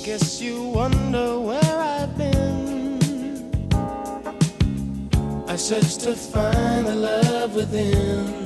Guess you wonder where I've been. I searched to find the love within.